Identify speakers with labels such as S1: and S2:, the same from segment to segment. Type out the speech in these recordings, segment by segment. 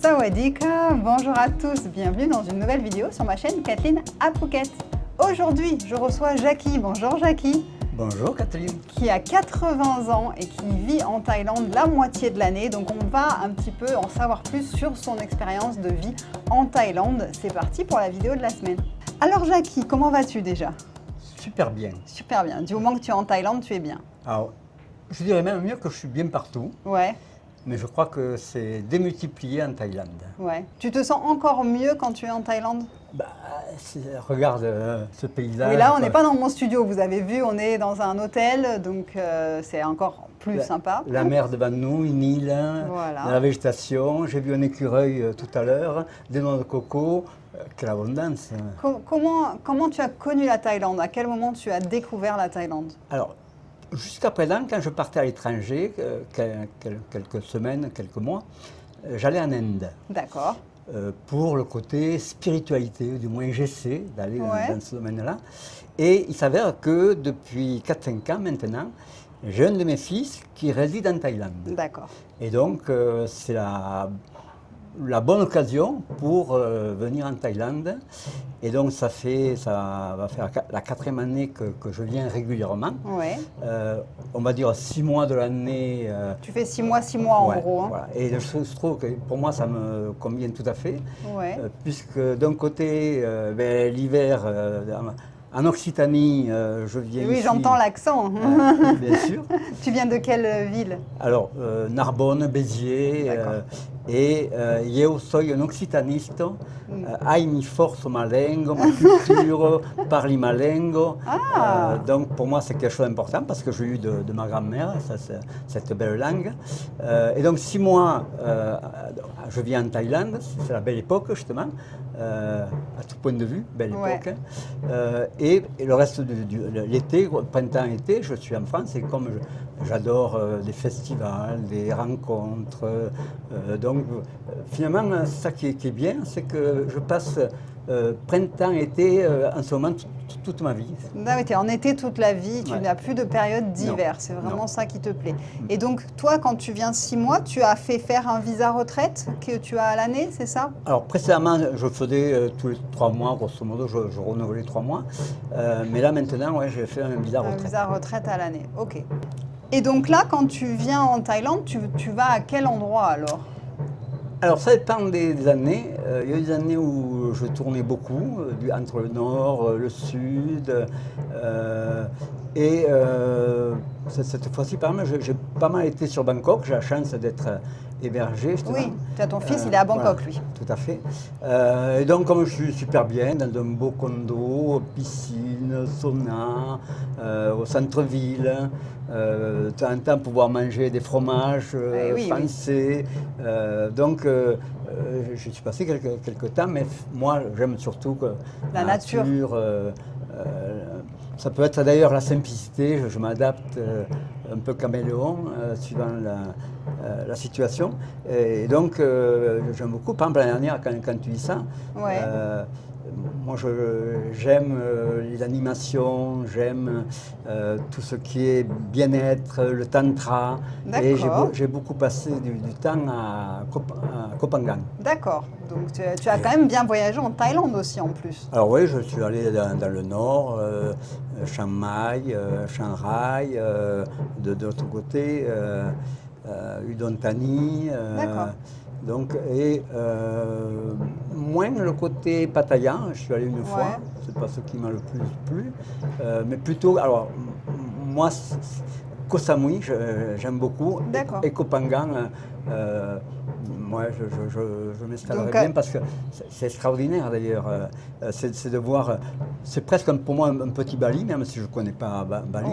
S1: Sawadika, bonjour à tous, bienvenue dans une nouvelle vidéo sur ma chaîne Kathleen à Phuket. Aujourd'hui, je reçois Jackie. Bonjour Jackie.
S2: Bonjour Kathleen.
S1: Qui a 80 ans et qui vit en Thaïlande la moitié de l'année. Donc on va un petit peu en savoir plus sur son expérience de vie en Thaïlande. C'est parti pour la vidéo de la semaine. Alors Jackie, comment vas-tu déjà?
S2: Super bien.
S1: Super bien. Du moment que tu es en Thaïlande, tu es bien.
S2: Alors, je dirais même mieux que je suis bien partout.
S1: Ouais.
S2: Mais je crois que c'est démultiplié en Thaïlande.
S1: Ouais. Tu te sens encore mieux quand tu es en Thaïlande?
S2: Regarde ce paysage.
S1: Oui, là, on n'est pas dans mon studio. Vous avez vu, on est dans un hôtel, donc c'est encore plus sympa.
S2: La mer devant nous, une île,
S1: voilà.
S2: La végétation. J'ai vu un écureuil tout à l'heure, des noix de coco. Quelle abondance.
S1: Comment tu as connu la Thaïlande? À quel moment tu as découvert la Thaïlande?
S2: Alors, jusqu'à présent, quand je partais à l'étranger, quelques semaines, quelques mois, j'allais en Inde.
S1: D'accord.
S2: Pour le côté spiritualité, du moins j'essaie d'aller dans ce domaine-là. Et il s'avère que depuis 4-5 ans maintenant, j'ai un de mes fils qui réside en Thaïlande.
S1: D'accord.
S2: Et donc c'est la bonne occasion pour venir en Thaïlande. Et donc ça va faire la 4e année que je viens régulièrement.
S1: Ouais.
S2: On va dire 6 mois de l'année.
S1: Tu fais 6 mois en gros. Hein.
S2: Voilà. Et je trouve que pour moi ça me convient tout à fait.
S1: Ouais.
S2: Puisque d'un côté, l'hiver, en Occitanie, je viens
S1: oui,
S2: ici.
S1: j'entends l'accent.
S2: Bien sûr.
S1: Tu viens de quelle ville?
S2: Alors, Narbonne, Béziers. Et io soy un occitaniste, ai mi force ma langue, ma culture, parli ma langue. Donc pour moi c'est quelque chose d'important parce que j'ai eu de ma grand-mère cette belle langue. Et donc 6 mois, je viens en Thaïlande, c'est la belle époque justement, à tout point de vue, belle époque. Et le reste de l'été, printemps-été, je suis en France et comme j'adore des festivals, des rencontres. Donc finalement, ça qui est bien, c'est que je passe printemps-été en ce moment toute ma vie.
S1: Tu es en été toute la vie, tu n'as plus de période d'hiver, c'est vraiment ça qui te plaît. Et donc toi, quand tu viens 6 mois, tu as fait faire un visa retraite que tu as à l'année, c'est ça?
S2: Alors précédemment, je faisais tous les 3 mois, grosso modo, je renouvelais 3 mois. Mais là maintenant, j'ai fait un visa retraite.
S1: Un visa retraite à l'année, ok. Et donc là, quand tu viens en Thaïlande, tu vas à quel endroit alors?
S2: Alors ça dépend des années. Il y a eu des années où je tournais beaucoup, entre le nord, le sud. Cette fois-ci, par exemple, j'ai pas mal été sur Bangkok. J'ai la chance d'être hébergé.
S1: Oui, tu as ton fils, il est à Bangkok, lui.
S2: Tout à fait. Et donc, comme je suis super bien, dans un beau condo, piscine, sauna, au centre-ville, de temps en temps pouvoir manger des fromages français. Donc, je suis passé quelques temps, mais moi, j'aime surtout
S1: la nature.
S2: Ça peut être d'ailleurs la simplicité, je m'adapte un peu caméléon suivant la situation. Et donc, j'aime beaucoup. Par exemple, l'année dernière, quand tu dis ça, moi j'aime les animations, j'aime tout ce qui est bien-être, le tantra. Et j'ai beaucoup passé du temps à Kopangan.
S1: D'accord. Donc tu as quand même bien voyagé en Thaïlande aussi en plus.
S2: Alors oui, je suis allé dans le nord, Chiang Mai, Chiang Rai, de l'autre côté, Udon Thani. Donc, moins le côté Pattaya, je suis allé une fois, c'est pas ce qui m'a le plus plu, mais plutôt, alors moi, Koh Samui, j'aime beaucoup, et Kopangan, moi je m'installerai bien parce que c'est extraordinaire d'ailleurs, c'est de voir, c'est presque pour moi un petit Bali, même si je ne connais pas Bali.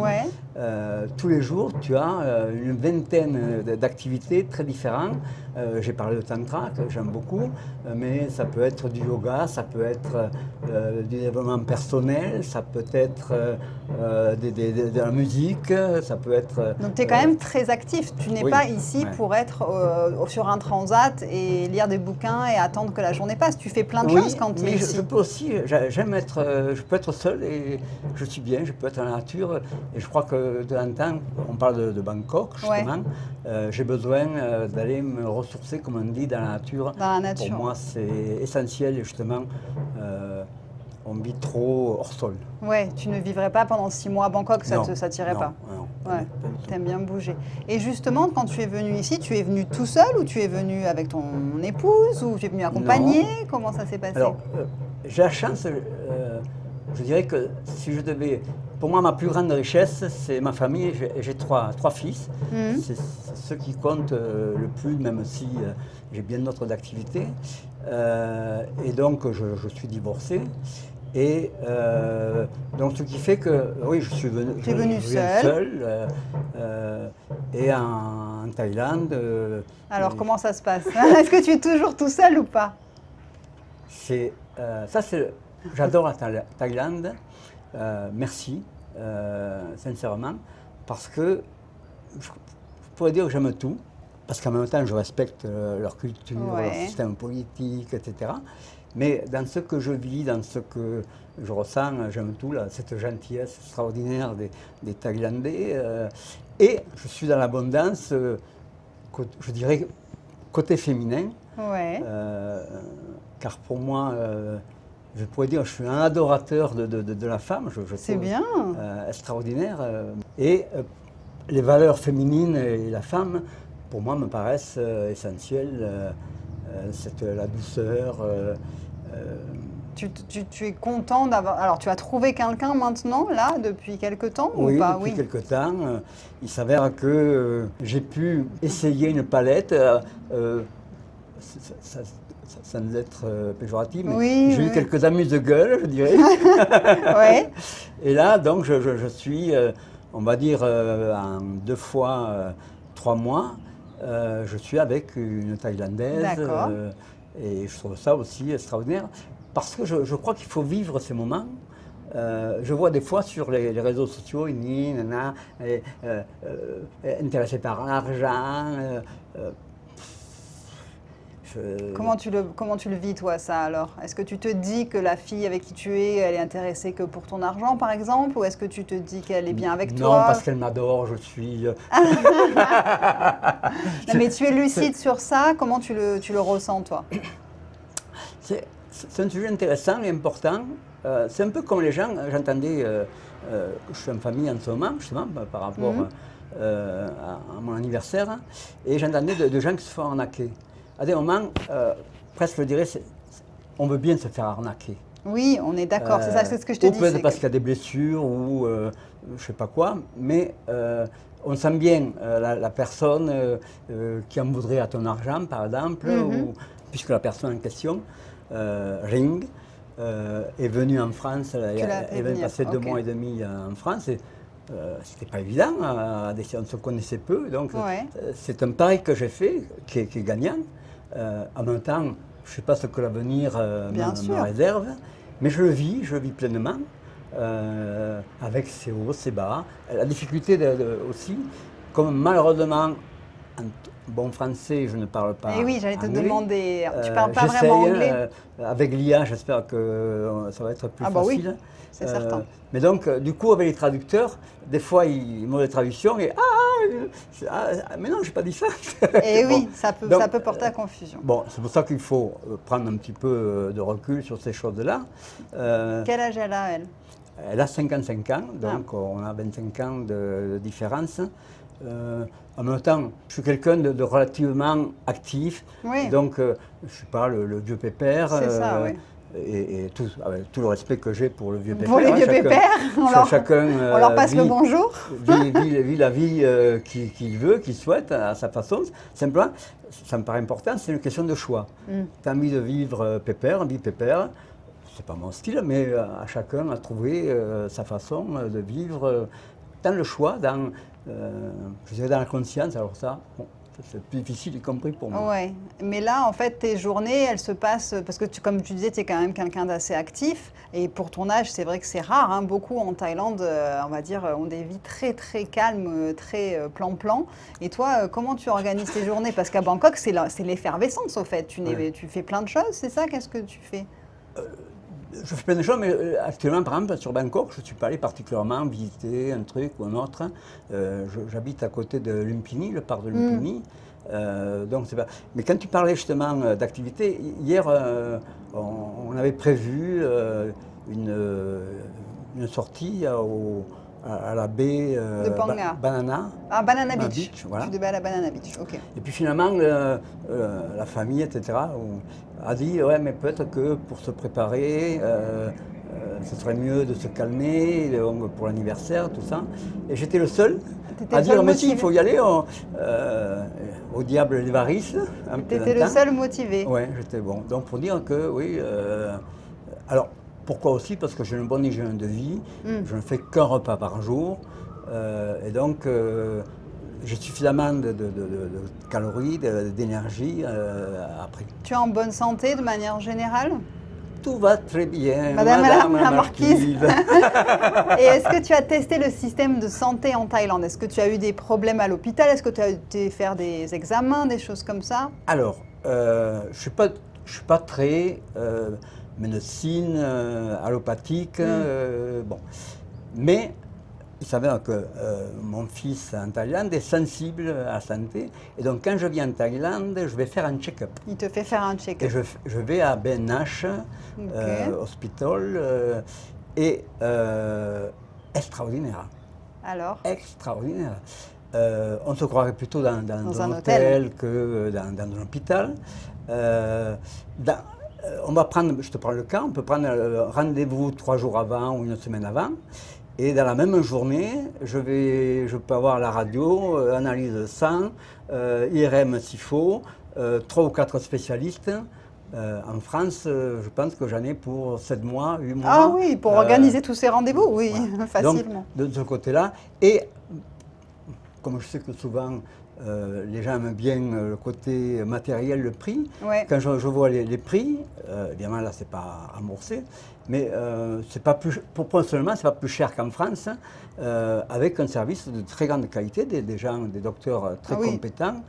S2: Tous les jours, tu as une vingtaine d'activités très différentes. J'ai parlé de tantra, que j'aime beaucoup, mais ça peut être du yoga, ça peut être du développement personnel, ça peut être de la musique, ça peut être...
S1: Donc tu es quand même très actif, tu n'es pas ici pour être sur un train transat et lire des bouquins et attendre que la journée passe. Tu fais plein de choses quand tu es
S2: mais
S1: ici.
S2: je peux aussi, je peux être seul et je suis bien, je peux être dans la nature. Et je crois que de temps en temps, on parle de Bangkok justement, j'ai besoin d'aller me ressourcer, comme on dit, dans la nature.
S1: Dans la nature.
S2: Pour moi, c'est essentiel justement. On vit trop hors sol.
S1: Ouais, tu ne vivrais pas pendant 6 mois à Bangkok, ça ne t'irait pas.
S2: Non,
S1: ouais, t'aimes bien bouger. Et justement, quand tu es venu ici, tu es venu tout seul ou tu es venu avec ton épouse ou tu es venu accompagné? Comment ça s'est passé?
S2: Alors, j'ai la chance, je dirais que si je devais... Pour moi, ma plus grande richesse, c'est ma famille. J'ai trois fils. C'est ceux qui comptent le plus, même si j'ai bien d'autres activités. Et donc, je suis divorcé. Et donc, ce qui fait que, oui, je suis venu, seul et en Thaïlande.
S1: Alors, comment ça se passe? Est-ce que tu es toujours tout seul ou pas?
S2: J'adore la Thaïlande. Merci, sincèrement, parce que je pourrais dire que j'aime tout, parce qu'en même temps, je respecte leur culture, leur système politique, etc. Mais dans ce que je vis, dans ce que je ressens, j'aime tout, là, cette gentillesse extraordinaire des Thaïlandais. Et je suis dans l'abondance, je dirais, côté féminin. Car pour moi, je pourrais dire que je suis un adorateur de la femme.
S1: C'est bien.
S2: Extraordinaire. Et les valeurs féminines et la femme, pour moi, me paraissent essentielles. La douceur.
S1: Tu es content d'avoir... Alors, tu as trouvé quelqu'un maintenant, là, depuis quelque temps
S2: ou pas?
S1: Oui,
S2: depuis quelque temps. Il s'avère que j'ai pu essayer une palette. Sans être péjoratif, mais j'ai eu quelques amuse-gueules, je dirais. Et là, donc, je suis, on va dire, en 2 fois 3 mois, je suis avec une Thaïlandaise. Et je trouve ça aussi extraordinaire, parce que je crois qu'il faut vivre ces moments. Je vois des fois sur les réseaux sociaux, intéressés par l'argent.
S1: Comment tu le vis, toi, ça, alors? Est-ce que tu te dis que la fille avec qui tu es, elle est intéressée que pour ton argent, par exemple? Ou est-ce que tu te dis qu'elle est bien avec toi?
S2: Non, parce qu'elle m'adore, je suis...
S1: Non, mais tu es lucide sur ça, comment tu le ressens, toi?
S2: C'est un sujet intéressant et important. C'est un peu comme les gens, j'entendais, je suis en famille en ce moment, justement, par rapport à mon anniversaire, et j'entendais de gens qui se font arnaquer. À des moments, presque je dirais, on veut bien se faire arnaquer.
S1: Oui, on est d'accord, c'est ça, c'est ce que je te dis.
S2: Ou peut-être parce qu'il y a des blessures ou je ne sais pas quoi, mais on sent bien la personne qui en voudrait à ton argent, par exemple, puisque la personne en question, Ring, est venue en France, elle vient passer 2 mois et demi en France. C'était pas évident, on se connaissait peu, donc c'est un pari que j'ai fait, qui est gagnant. En même temps, je ne sais pas ce que l'avenir me réserve, mais je le vis pleinement, avec ses hauts, ses bas. La difficulté aussi, comme malheureusement, en bon français, je ne parle pas anglais.
S1: Et oui, j'allais te demander, tu ne parles pas vraiment anglais?
S2: Avec l'IA, j'espère que ça va être plus facile.
S1: Oui. C'est certain.
S2: Mais donc, du coup, avec les traducteurs, des fois, ils m'ont des traductions et mais non, j'ai pas dit ça.
S1: Et oui, ça peut porter à confusion.
S2: Bon, c'est pour ça qu'il faut prendre un petit peu de recul sur ces choses-là.
S1: Quel âge elle a, elle?
S2: Elle a 55 ans, donc on a 25 ans de différence. En même temps, je suis quelqu'un de relativement actif, donc je ne suis pas le vieux pépère.
S1: C'est ça, oui.
S2: Et avec tout le respect que j'ai pour le vieux pépère.
S1: Pour les vieux pépères, on leur passe le bonjour.
S2: Vit la vie qu'il veut, qu'il souhaite, à sa façon. Simplement, ça me paraît important, c'est une question de choix. Tu as envie de vivre pépère, vie pépère. C'est pas mon style, mais à chacun a trouvé sa façon de vivre dans le choix, je dirais dans la conscience. Alors ça, bon, c'est plus difficile, y compris pour moi.
S1: Ouais, mais là, en fait, tes journées, elles se passent, parce que comme tu disais, tu es quand même quelqu'un d'assez actif, et pour ton âge, c'est vrai que c'est rare, hein. Beaucoup en Thaïlande, on va dire, ont des vies très très calmes, très plan-plan. Et toi, comment tu organises tes journées? Parce qu'à Bangkok, c'est l'effervescence, au fait.
S2: Ouais.
S1: Tu fais plein de choses, c'est ça? Qu'est-ce que tu fais?
S2: Je fais plein de choses, mais actuellement, par exemple, sur Bangkok, je ne suis pas allé particulièrement visiter un truc ou un autre. J'habite à côté de Lumpini, le parc de Lumpini. Donc c'est pas... Mais quand tu parlais justement d'activité, hier, on avait prévu une sortie à la baie
S1: De Panga.
S2: Banana.
S1: Ah, Banana Beach.
S2: Voilà.
S1: Tu devais aller à Banana Beach, ok.
S2: Et puis finalement, la famille, etc., a dit, ouais, mais peut-être que pour se préparer, ce serait mieux de se calmer pour l'anniversaire, tout ça. Et j'étais le seul à dire, mais si, il faut y aller, au diable les varices.
S1: Tu étais le seul motivé.
S2: Oui, j'étais bon. Donc pour dire que, oui, alors pourquoi aussi? Parce que j'ai une bonne hygiène de vie, je ne fais qu'un repas par jour, et donc j'ai suffisamment de calories, d'énergie après.
S1: Tu es en bonne santé de manière générale?
S2: Tout va très bien,
S1: Madame la marquise. Et est-ce que tu as testé le système de santé en Thaïlande? Est-ce que tu as eu des problèmes à l'hôpital? Est-ce que tu as été faire des examens, des choses comme ça?
S2: Alors, je ne suis pas très médecine allopathique, bon. Mais il s'avère que mon fils en Thaïlande est sensible à la santé. Et donc, quand je viens en Thaïlande, je vais faire un check-up.
S1: Il te fait faire un check-up.
S2: Et je vais à BNH, Hospital, et extraordinaire.
S1: Alors?
S2: Extraordinaire. On se croirait plutôt dans un hôtel que dans un hôpital. On va prendre, je te prends le cas, on peut prendre rendez-vous 3 jours avant ou une semaine avant. Et dans la même journée, je peux avoir la radio, analyse sang, IRM s'il faut, 3 ou 4 spécialistes. En France, je pense que j'en ai pour 7 mois, 8 mois.
S1: Ah oui, pour organiser tous ces rendez-vous, oui,
S2: voilà.
S1: facilement.
S2: Donc, de ce côté-là, et comme je sais que souvent les gens aiment bien le côté matériel, le prix, quand je vois les prix, évidemment là c'est pas remboursé, mais c'est pas plus, pour moi seulement, c'est pas plus cher qu'en France, avec un service de très grande qualité, des gens, des docteurs très compétents.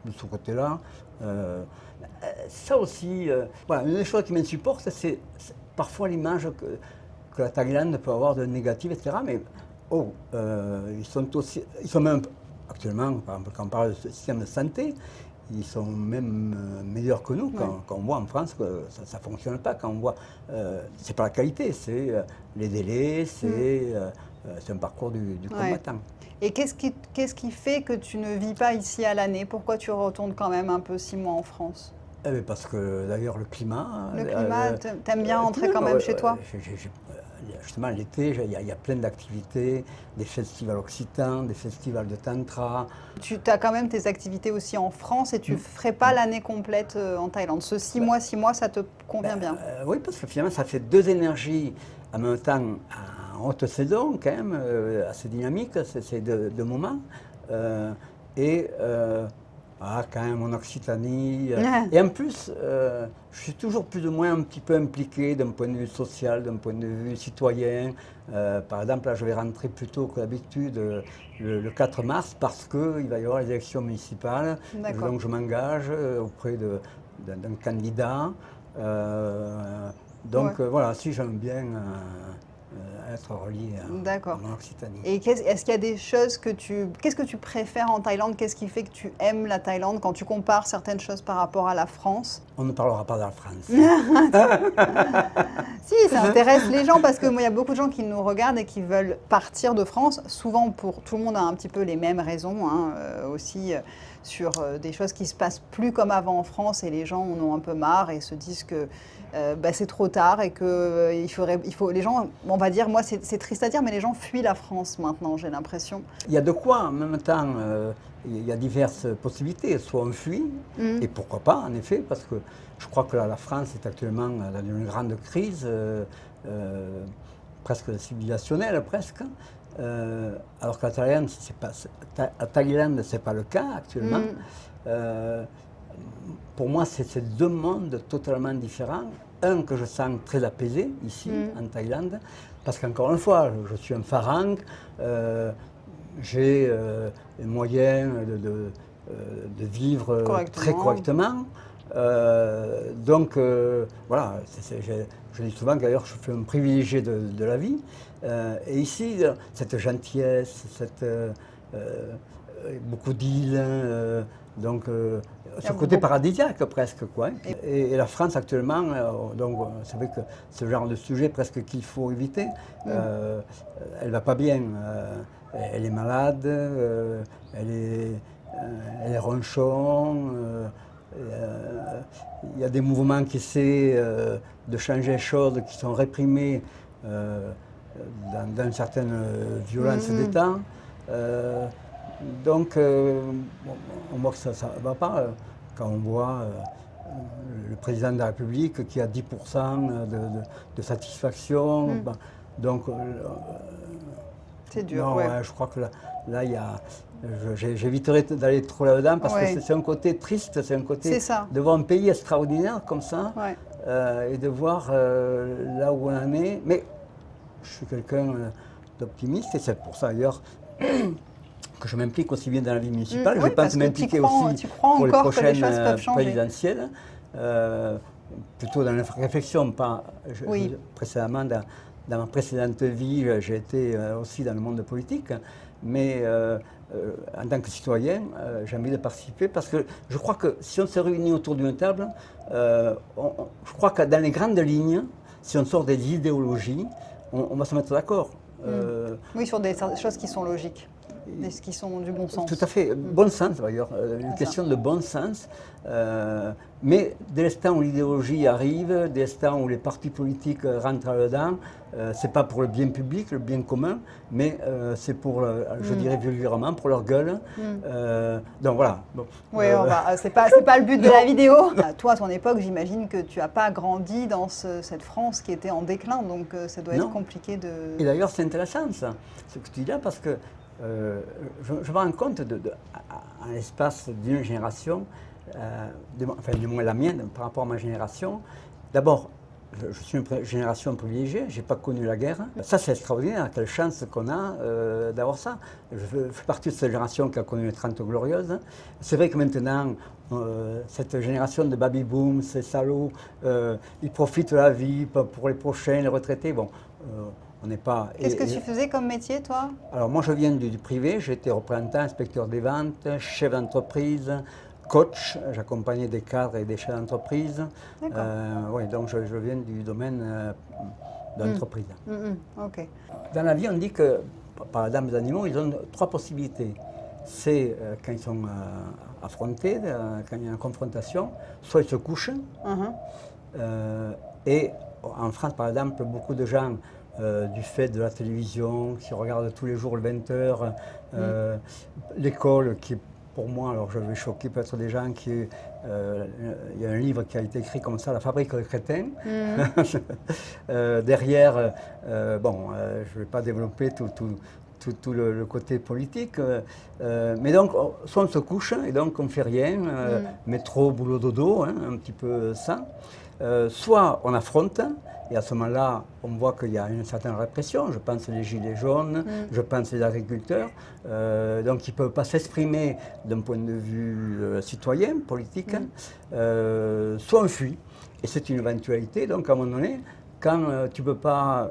S2: De ce côté-là. Ça aussi, voilà, une des choses qui m'insupporte, c'est parfois l'image que la Thaïlande peut avoir de négative, etc. Mais ils sont même, actuellement, par exemple, quand on parle de système de santé, ils sont même meilleurs que nous, quand on voit en France que ça ne fonctionne pas, quand on voit, c'est pas la qualité, c'est les délais, c'est un parcours du combattant.
S1: Et qu'est-ce qui fait que tu ne vis pas ici à l'année? Pourquoi tu retournes quand même un peu 6 mois en France?
S2: Parce que d'ailleurs le climat...
S1: Le climat, t'aimes bien rentrer quand même chez toi?
S2: Justement, l'été, il y a plein d'activités, des festivals occitans, des festivals de tantra.
S1: Tu as quand même tes activités aussi en France et tu ne ferais pas l'année complète en Thaïlande. Ce 6 mois, ça te convient bien?
S2: Oui, parce que finalement, ça fait 2 énergies en même temps en haute saison, quand même, assez dynamique, ces deux moments. Quand même en Occitanie. Et en plus, je suis toujours plus ou moins un petit peu impliqué d'un point de vue social, d'un point de vue citoyen. Par exemple, là, je vais rentrer plus tôt que d'habitude le 4 mars parce qu'il va y avoir les élections municipales. Donc je m'engage auprès d'un candidat. Voilà, si j'aime bien être relié à l'Occitanie.
S1: Et est-ce qu'il y a des choses qu'est-ce que tu préfères en Thaïlande? Qu'est-ce qui fait que tu aimes la Thaïlande quand tu compares certaines choses par rapport à la France?
S2: On ne parlera pas de la France.
S1: Si, ça intéresse les gens parce que moi, il y a beaucoup de gens qui nous regardent et qui veulent partir de France. Souvent, tout le monde a un petit peu les mêmes raisons aussi sur des choses qui se passent plus comme avant en France et les gens en ont un peu marre et se disent que c'est trop tard et que les gens, on va dire, moi c'est triste à dire, mais les gens fuient la France maintenant, j'ai l'impression.
S2: Il y a de quoi en même temps, il y a diverses possibilités, soit on fuit, et pourquoi pas en effet, parce que je crois que la France est actuellement dans une grande crise, presque civilisationnelle presque. Alors qu'à Thaïlande, à Thaïlande, ce n'est pas le cas actuellement. Pour moi, c'est deux mondes totalement différents. Un que je sens très apaisé ici, en Thaïlande, parce qu'encore une fois, je suis un farang, j'ai les moyens de vivre très correctement. Donc, voilà, je dis souvent que d'ailleurs je suis un privilégié de la vie. Et ici, cette gentillesse, beaucoup d'îles, donc ce côté paradisiaque presque, quoi. Et la France actuellement, donc c'est vrai que c'est le genre de sujet presque qu'il faut éviter. Elle va pas bien, elle est malade, elle est ronchon. Il y a des mouvements qui essaient de changer les choses, qui sont réprimés dans une certaine violence d'État. Donc, on voit que ça ne va pas quand on voit le président de la République qui a 10% de satisfaction. Donc,
S1: c'est dur.
S2: Non, je crois que là il y a. J'éviterai d'aller trop là-dedans parce que c'est un côté triste, c'est un côté de voir un pays extraordinaire comme ça et de voir là où on en est. Mais je suis quelqu'un d'optimiste et c'est pour ça d'ailleurs que je m'implique aussi bien dans la vie municipale. Je pense m'impliquer aussi pour les prochaines présidentielles. Plutôt dans la réflexion, pas précédemment dans ma précédente vie, j'ai été aussi dans le monde politique, mais en tant que citoyen, j'ai envie de participer parce que je crois que si on se réunit autour d'une table, je crois que dans les grandes lignes, si on sort des idéologies, on va se mettre d'accord.
S1: Oui, sur des choses qui sont logiques. Ce qui sont du bon sens.
S2: Tout à fait, bon sens d'ailleurs, une question de bon sens. Mais dès l'instant où l'idéologie arrive, dès l'instant où les partis politiques rentrent là-dedans, c'est pas pour le bien public, le bien commun, mais c'est pour, je dirais vulgairement, pour leur gueule. Donc voilà. Bon,
S1: oui, c'est pas le but de la vidéo. Toi, à ton époque, j'imagine que tu n'as pas grandi dans cette France qui était en déclin, donc ça doit être compliqué de...
S2: Et d'ailleurs, c'est intéressant ça, ce que tu dis là, parce que je me rends compte, en l'espace d'une génération, enfin du moins la mienne, par rapport à ma génération, d'abord, je suis une génération privilégiée, je n'ai pas connu la guerre. Ça, c'est extraordinaire, quelle chance qu'on a d'avoir ça. Je fais partie de cette génération qui a connu les 30 glorieuses. C'est vrai que maintenant, cette génération de baby-boom, ces salauds, ils profitent de la vie pour les prochains, les retraités. Bon, on n'est pas...
S1: Qu'est-ce que tu faisais comme métier, toi?
S2: Alors moi, je viens du privé, j'ai été représentant, inspecteur des ventes, chef d'entreprise, coach, j'accompagnais des cadres et des chefs d'entreprise. Oui, donc je viens du domaine de l'entreprise.
S1: Okay.
S2: Dans la vie, on dit que, par la dame des animaux, ils ont trois possibilités. C'est quand ils sont affrontés, quand il y a une confrontation, soit ils se couchent, et en France, par exemple, beaucoup de gens, du fait de la télévision, qui regardent tous les jours le 20h, l'école qui pour moi, alors je vais choquer peut-être des gens qui... il y a un livre qui a été écrit comme ça, La fabrique de crétins. Derrière, bon, je ne vais pas développer tout le côté politique. Mais donc, soit on se couche et donc on ne fait rien, métro, boulot, dodo, un petit peu ça. Soit on affronte, et à ce moment-là, on voit qu'il y a une certaine répression. Je pense les gilets jaunes, je pense les agriculteurs, donc ils ne peuvent pas s'exprimer d'un point de vue citoyen, politique. Soit on fuit, et c'est une éventualité. Donc à un moment donné, quand tu ne peux pas,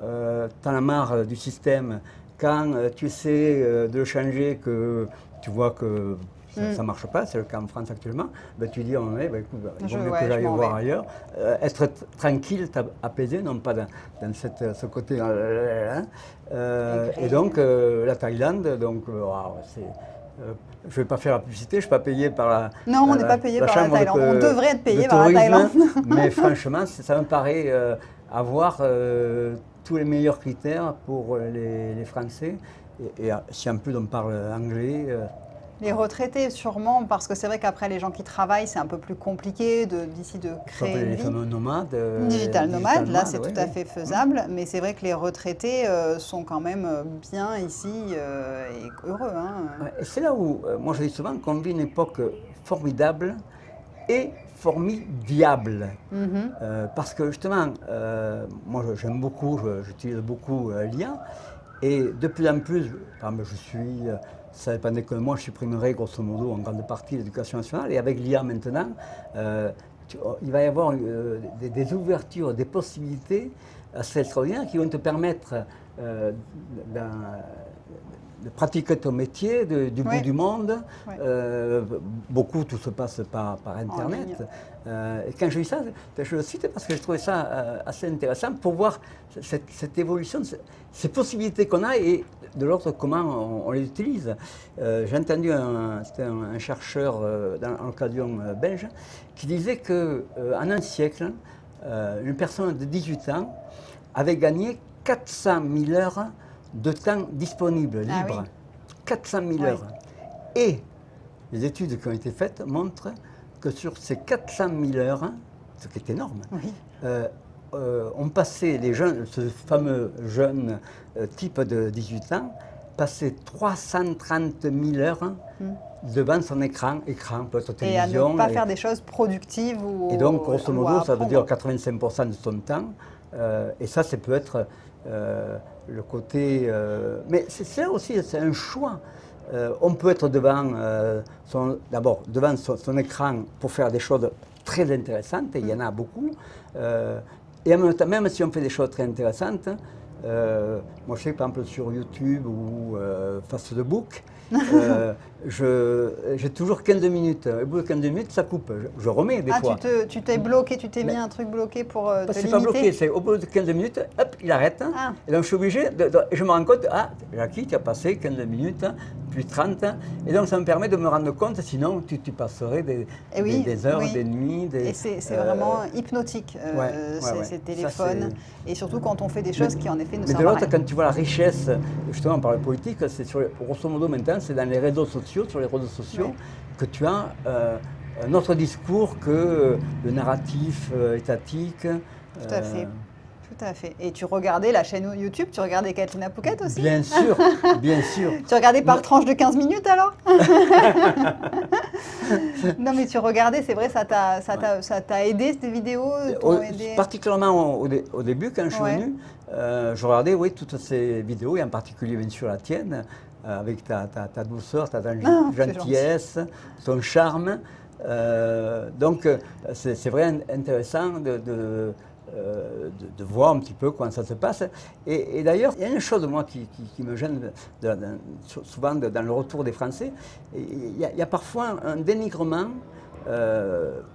S2: t'en as marre du système, quand tu essaies de le changer, que tu vois que ça ne marche pas, c'est le cas en France actuellement, ben, tu dis, il vaut mieux que j'aille voir ailleurs. Être tranquille, apaisé, non pas dans ce côté. Et donc, la Thaïlande, donc, je ne vais pas faire la publicité, je ne suis pas payé par la
S1: Non, on n'est pas payé par la Thaïlande, on devrait être payé par la Thaïlande.
S2: Mais franchement, ça me paraît avoir tous les meilleurs critères pour les Français. Et si en plus on parle anglais,
S1: Les retraités, sûrement, parce que c'est vrai qu'après, les gens qui travaillent, c'est un peu plus compliqué d'ici de créer
S2: Sauf
S1: une
S2: les
S1: vie.
S2: fameux nomades.
S1: Digital nomade, là, c'est
S2: oui,
S1: tout à fait faisable. Mais c'est vrai que les retraités sont quand même bien ici et heureux. Hein.
S2: Ouais, et c'est là où, moi je dis souvent qu'on vit une époque formidable et formidable. Parce que justement, moi j'aime beaucoup, j'utilise beaucoup l'IA. Et de plus en plus, par exemple, ça dépendait que moi, je supprimerais grosso modo en grande partie l'éducation nationale. Et avec l'IA maintenant, il va y avoir des ouvertures, des possibilités assez extraordinaires qui vont te permettre de pratiquer ton métier du bout du monde.
S1: Ouais.
S2: Beaucoup, tout se passe par Internet. Et quand je dis ça, je le cite parce que je trouvais ça assez intéressant pour voir cette évolution, ces possibilités qu'on a et de l'autre, comment on les utilise. J'ai entendu c'était un chercheur dans l'occasion belge qui disait qu'en un siècle, une personne de 18 ans avait gagné 400 000 heures de temps disponible, libre.
S1: Ah oui.
S2: 400 000 heures. Et les études qui ont été faites montrent que sur ces 400 000 heures, ce qui est énorme, on passait les jeunes, ce fameux jeune type de 18 ans, passait 330 000 heures devant son écran, peut-être télévision.
S1: Et à ne pas faire des choses productives ou.
S2: Et donc, grosso modo, ça veut dire 85% de son temps. Et ça peut être le côté. Mais c'est là aussi, c'est un choix. On peut être d'abord devant son écran pour faire des choses très intéressantes, et il y en a beaucoup. Et en même temps, même si on fait des choses très intéressantes, moi je sais que par exemple sur YouTube ou Facebook, j'ai toujours 15 minutes. Au bout de 15 minutes, ça coupe. Je remets des fois.
S1: Tu t'es bloqué, tu t'es mis un truc bloqué pour te limiter.
S2: C'est pas bloqué, c'est au bout de 15 minutes, hop, il arrête. Et donc je suis obligé, je me rends compte, Jackie, tu as passé 15 minutes, puis 30. Et donc ça me permet de me rendre compte, sinon tu passerais des heures, des nuits.
S1: Et c'est vraiment hypnotique, ces téléphones. Et surtout quand on fait des choses qui en effet ne servent à rien.
S2: Mais de l'autre, quand tu vois la richesse, justement par le politique, c'est grosso modo maintenant, c'est dans les réseaux sociaux, que tu as un autre discours que le narratif étatique.
S1: Tout à fait. Tout à fait. Et tu regardais la chaîne YouTube, tu regardais Katrina Pouket aussi?
S2: Bien sûr, bien sûr.
S1: Tu regardais par tranche de 15 minutes alors? Non mais tu regardais, c'est vrai, ça t'a aidé ces vidéos?
S2: Particulièrement au début, quand je suis venu, je regardais toutes ces vidéos, et en particulier bien sûr la tienne, avec ta douceur, ta gentillesse, ton charme. Donc c'est vraiment intéressant de voir un petit peu comment ça se passe. Et d'ailleurs, il y a une chose, moi, qui me gêne souvent dans le retour des Français. Il y a parfois un dénigrement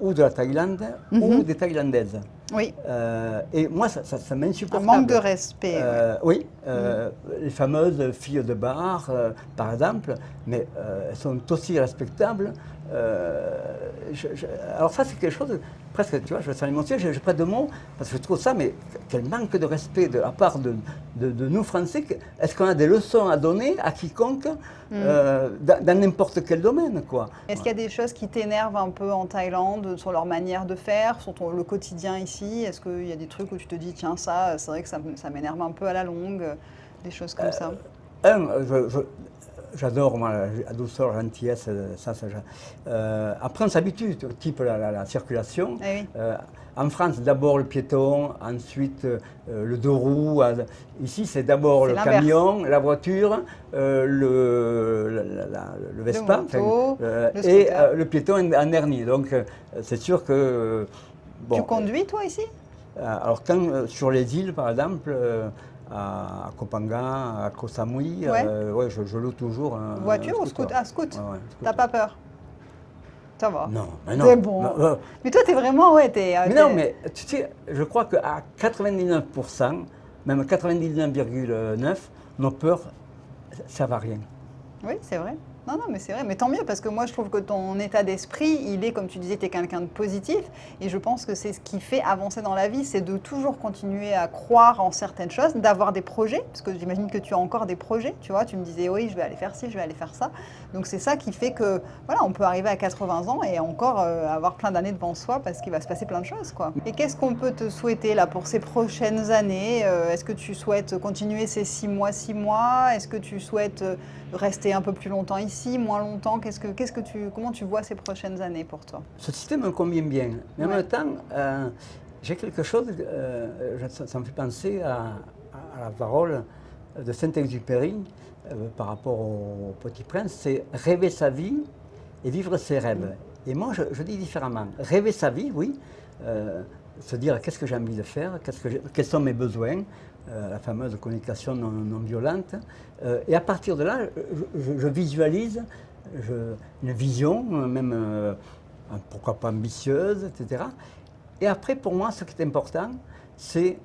S2: ou de la Thaïlande ou des Thaïlandaises.
S1: Oui.
S2: Et moi, ça m'insupporte.
S1: Un manque de respect.
S2: Oui. Les fameuses filles de bar, par exemple, mais elles sont aussi respectables. Alors ça, c'est quelque chose, presque, tu vois, je sens l'émotion, je pas de mots, parce que je trouve ça, mais quel manque de respect à part de nous Français. Est-ce qu'on a des leçons à donner à quiconque dans n'importe quel domaine, quoi?
S1: Est-ce qu'il y a des choses qui t'énervent un peu en Thaïlande, sur leur manière de faire, sur le quotidien ici? Est-ce qu'il y a des trucs où tu te dis, tiens, ça, c'est vrai que ça m'énerve un peu à la longue, des choses comme ça?
S2: J'adore, moi, la douceur, la gentillesse, après, on s'habitue, type la circulation.
S1: Oui.
S2: En France, d'abord le piéton, ensuite le deux roues. Ici, c'est d'abord le camion, la voiture, le Vespa, et le piéton en dernier. Donc, c'est sûr que...
S1: Tu conduis, toi, ici?
S2: Alors, quand sur les îles, par exemple... à Koh Phangan, à Koh Samui, je loue toujours un
S1: voiture ou scooter? Ah, scooter. T'as pas peur? Ça va.
S2: Non, mais non.
S1: C'est bon. Mais toi, t'es vraiment,
S2: mais non, mais tu sais, je crois qu'à 99%, même 99,9%, nos peurs, ça ne va rien.
S1: Oui, c'est vrai. Non, non, mais c'est vrai, mais tant mieux, parce que moi je trouve que ton état d'esprit, il est, comme tu disais, tu es quelqu'un de positif, et je pense que c'est ce qui fait avancer dans la vie, c'est de toujours continuer à croire en certaines choses, d'avoir des projets, parce que j'imagine que tu as encore des projets, tu vois, tu me disais, oui, je vais aller faire ci, je vais aller faire ça, donc c'est ça qui fait que, voilà, on peut arriver à 80 ans et encore avoir plein d'années devant soi, parce qu'il va se passer plein de choses, quoi. Et qu'est-ce qu'on peut te souhaiter, là, pour ces prochaines années? Est-ce que tu souhaites continuer ces 6 mois, 6 mois? Est-ce que tu souhaites rester un peu plus longtemps ici, moins longtemps? Comment tu vois ces prochaines années pour toi?
S2: Ce système me convient bien, mais en
S1: Ouais.
S2: même temps, j'ai quelque chose, ça me fait penser à la parole de Saint-Exupéry par rapport au Petit Prince, c'est rêver sa vie et vivre ses rêves. Et moi, je dis différemment. Rêver sa vie, oui, se dire qu'est-ce que j'ai envie de faire, quels sont mes besoins, la fameuse communication non violente. Et à partir de là, je visualise une vision, même pourquoi pas ambitieuse, etc. Et après, pour moi, ce qui est important, c'est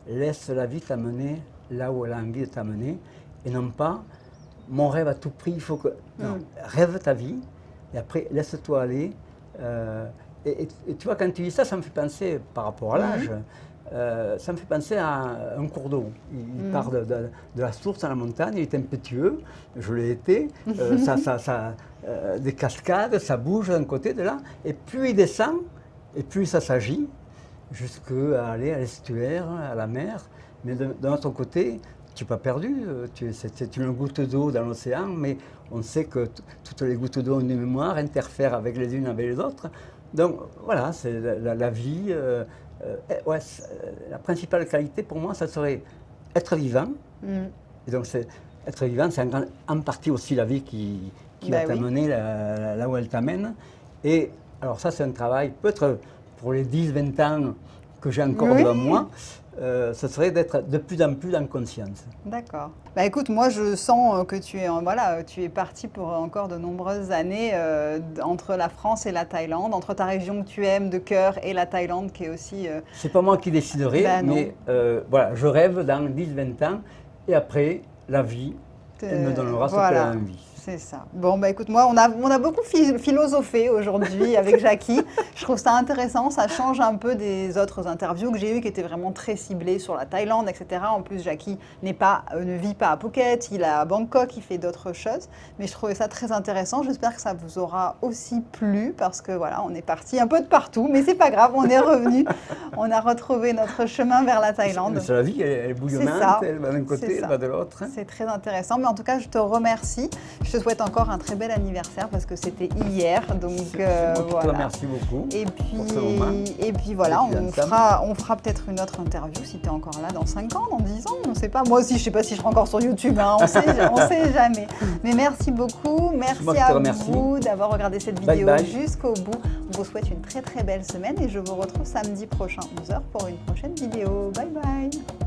S2: laisse la vie t'amener là où elle a envie de t'amener, et non pas mon rêve à tout prix, il faut que... Non, rêve ta vie, et après, laisse-toi aller. Et tu vois, quand tu dis ça, ça me fait penser, par rapport à l'âge, ça me fait penser à un cours d'eau. Il part de la source à la montagne, il est impétueux, je l'ai été, des cascades, ça bouge d'un côté, de là, et plus il descend, et plus ça s'agit, jusqu'à aller à l'estuaire, à la mer. Mais de notre côté, tu n'es pas perdu, c'est une goutte d'eau dans l'océan, mais on sait que toutes les gouttes d'eau ont une mémoire, interfèrent avec les unes avec les autres. Donc voilà, c'est la vie. Ouais, la principale qualité pour moi, ça serait être vivant. Et donc être vivant, c'est en partie aussi la vie qui va t'amener là où elle t'amène. Et alors ça, c'est un travail, peut-être pour les 10-20 ans que j'ai encore devant moi, ce serait d'être de plus en plus en conscience.
S1: D'accord. Bah écoute, moi je sens que tu es parti pour encore de nombreuses années entre la France et la Thaïlande, entre ta région que tu aimes de cœur et la Thaïlande qui est aussi...
S2: C'est pas moi qui déciderai, mais voilà, je rêve dans 10-20 ans, et après, la vie, elle me donnera ce qu'elle a envie.
S1: C'est ça. Bon, bah écoute, moi, on a beaucoup philosophé aujourd'hui avec Jackie. Je trouve ça intéressant, ça change un peu des autres interviews que j'ai eues qui étaient vraiment très ciblées sur la Thaïlande, etc. En plus, Jackie ne vit pas à Phuket, il est à Bangkok, il fait d'autres choses. Mais je trouvais ça très intéressant. J'espère que ça vous aura aussi plu parce que voilà, on est parti un peu de partout, mais c'est pas grave, on est revenu. On a retrouvé notre chemin vers la Thaïlande.
S2: C'est la vie, elle est bouillonnante, elle va d'un côté, elle va de l'autre.
S1: C'est très intéressant, mais en tout cas, je te remercie. Je te souhaite encore un très bel anniversaire parce que c'était hier, donc
S2: voilà. Merci beaucoup.
S1: Et puis voilà, on fera peut-être une autre interview si tu es encore là dans 5 ans, dans 10 ans, on ne sait pas. Moi aussi, je ne sais pas si je serai encore sur YouTube, hein, on sait jamais. Mais merci beaucoup, merci à vous d'avoir regardé cette vidéo jusqu'au bout. On vous souhaite une très très belle semaine et je vous retrouve samedi prochain 11h pour une prochaine vidéo. Bye bye.